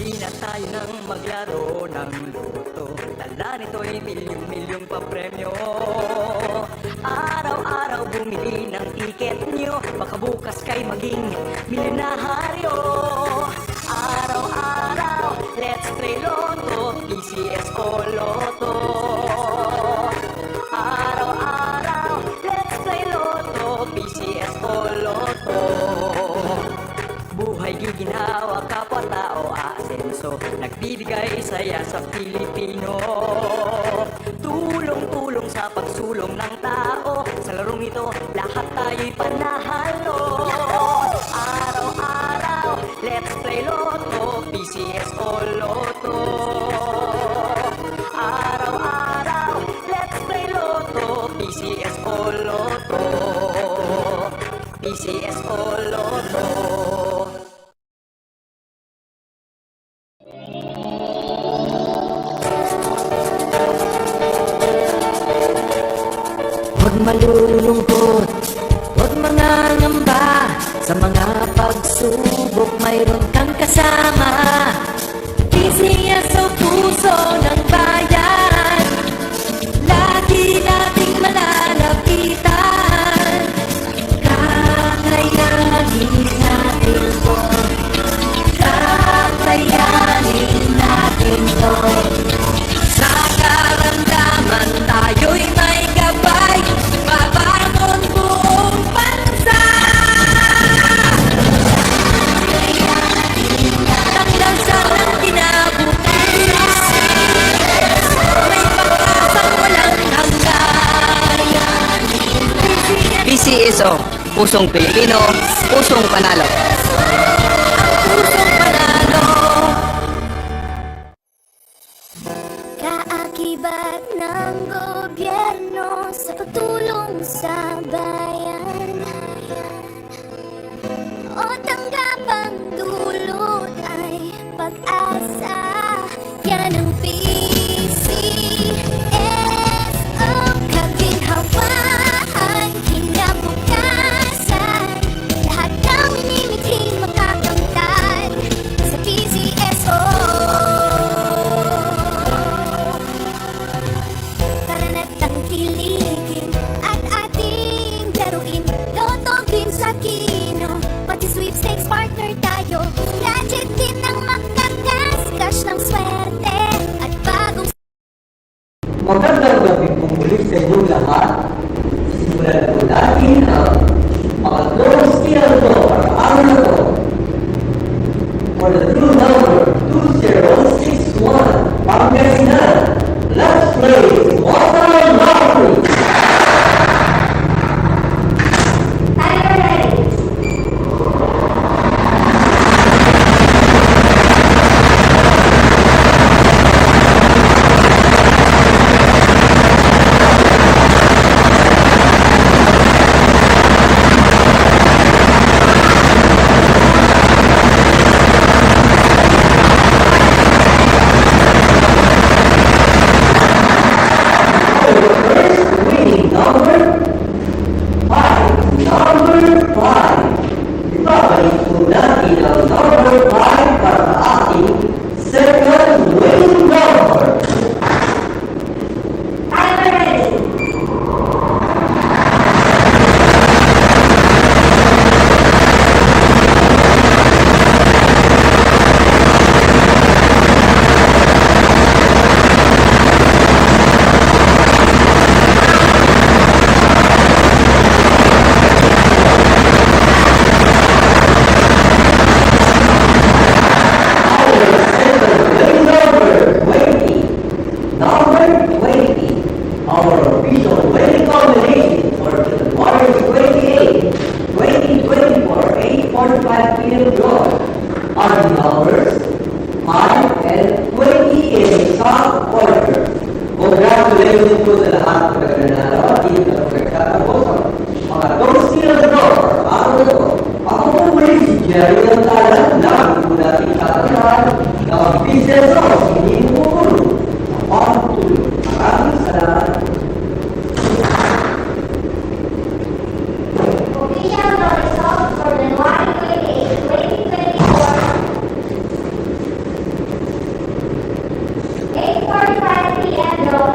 Halina tayo nang maglaro ng loto. Dala nito'y milyong-milyong papremyo. Araw-araw bumili ng tiket nyo, baka bukas kay maging milyonaryo. Araw-araw, let's play Lotto, PCS o Lotto. Araw-araw, let's play Lotto, PCS o Lotto. Buhay giginawa, kapwa-tao aasenso, nagbibigay saya sa Pilipino. Tulong-tulong sa pagsulong ng tao, sa larong ito lahat tayo'y panahalo. Araw-araw, let's play Lotto, PCS o Lotto. Araw-araw, let's play Lotto, PCS o Lotto. PCS o Lotto. Huwag malulungkot, huwag mangangamba, sa mga pagsubok mayroon kang kasama. PCS o puso ng bayan, lagi nating malalapitan. Kakayanin natin to, kakayanin natin to. Sa karamdaman tayo'y may gabay, babangon buong bansa. Tagdasan ng kinabukas, may pag-asang walang hanggan. PCSO, pusong Pilipino, pusong panalo. Pusong panalo. Kaakibat ng gobyerno sa pagtulong sa bayan, o tanggapang dulot ay pag-asa. Yan ang PCSO, kaginhawaan, kinabukasan. Lahat ng minimiting makakamtan sa PCSO. Tara na't tangkilikin at ating laruin Lotto, Games at Kino, pati sweepstakes partner tayo. Gadget din ang makakas-cash ng swerte at bagong Magandang gabi po muli sa inyo lahat. Simulan po natin ang pangatlong skill to para araw na to. For the true number 2061, Pangasinan, let's play Water Lottery. 8:45 p.m.